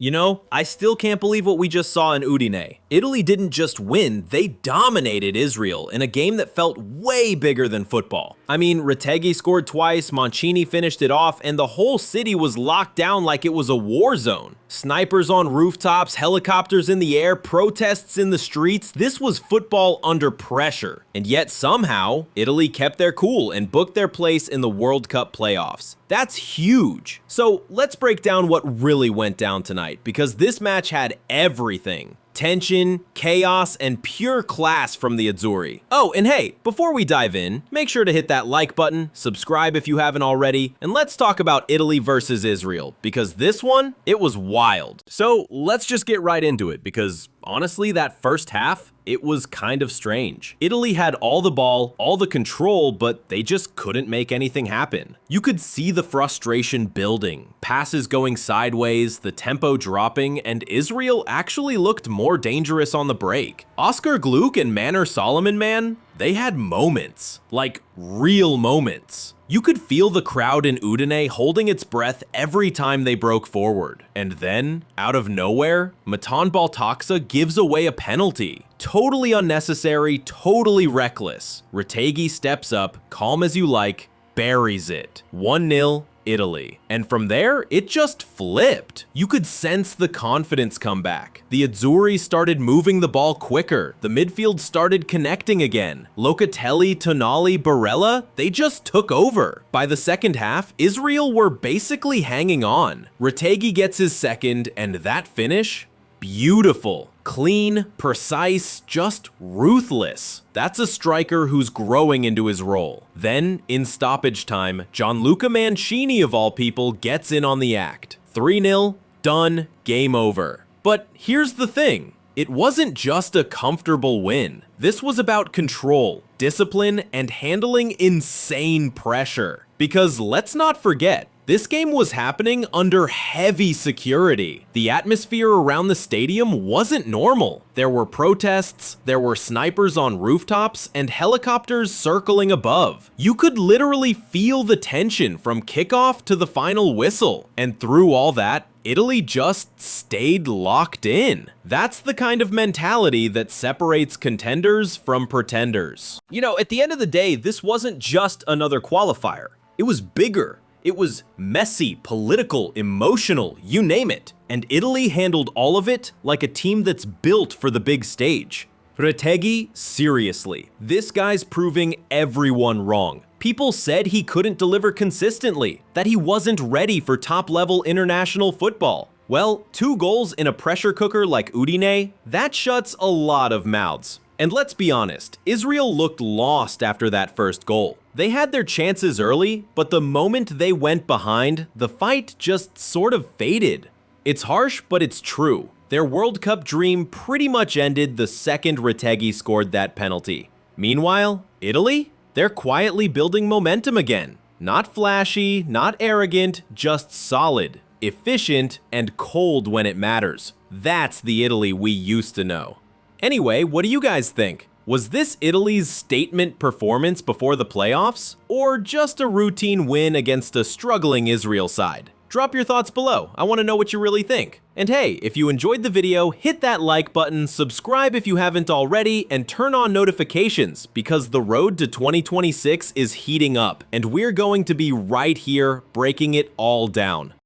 You know, I still can't believe what we just saw in Udine. Italy didn't just win, they dominated Israel in a game that felt way bigger than football. I mean, Retegui scored twice, Mancini finished it off, and the whole city was locked down like it was a war zone. Snipers on rooftops, helicopters in the air, protests in the streets. This was football under pressure. And yet somehow, Italy kept their cool and booked their place in the World Cup playoffs. That's huge. So let's break down what really went down tonight, because this match had everything. Tension, chaos, and pure class from the Azzurri. Oh, and hey, before we dive in, make sure to hit that like button, subscribe if you haven't already, and let's talk about Italy versus Israel, because this one, it was wild. So let's just get right into it, because honestly, that first half, it was kind of strange. Italy had all the ball, all the control, but they just couldn't make anything happen. You could see the frustration building, passes going sideways, the tempo dropping, and Israel actually looked more dangerous on the break. Oscar Gluck and Manor Solomon, man, they had moments, like real moments. You could feel the crowd in Udine holding its breath every time they broke forward. And then, out of nowhere, Matan Baltaxa gives away a penalty. Totally unnecessary, totally reckless. Retegui steps up, calm as you like, buries it. 1-0. Italy. And from there, it just flipped. You could sense the confidence come back. The Azzurri started moving the ball quicker. The midfield started connecting again. Locatelli, Tonali, Barella, they just took over. By the second half, Israel were basically hanging on. Retegui gets his second, and that finish? Beautiful. Clean, precise, just ruthless. That's a striker who's growing into his role. Then, in stoppage time, Gianluca Mancini of all people gets in on the act. 3-0, done, game over. But here's the thing. It wasn't just a comfortable win. This was about control, discipline, and handling insane pressure. Because let's not forget, this game was happening under heavy security. The atmosphere around the stadium wasn't normal. There were protests, there were snipers on rooftops, and helicopters circling above. You could literally feel the tension from kickoff to the final whistle. And through all that, Italy just stayed locked in. That's the kind of mentality that separates contenders from pretenders. You know, at the end of the day, this wasn't just another qualifier. It was bigger. It was messy, political, emotional, you name it. And Italy handled all of it like a team that's built for the big stage. Retegui, seriously, this guy's proving everyone wrong. People said he couldn't deliver consistently, that he wasn't ready for top-level international football. Well, 2 goals in a pressure cooker like Udine, that shuts a lot of mouths. And let's be honest, Israel looked lost after that first goal. They had their chances early, but the moment they went behind, the fight just sort of faded. It's harsh, but it's true. Their World Cup dream pretty much ended the second Retegui scored that penalty. Meanwhile, Italy? They're quietly building momentum again. Not flashy, not arrogant, just solid, efficient, and cold when it matters. That's the Italy we used to know. Anyway, what do you guys think? Was this Italy's statement performance before the playoffs, or just a routine win against a struggling Israel side? Drop your thoughts below, I want to know what you really think. And hey, if you enjoyed the video, hit that like button, subscribe if you haven't already, and turn on notifications, because the road to 2026 is heating up, and we're going to be right here breaking it all down.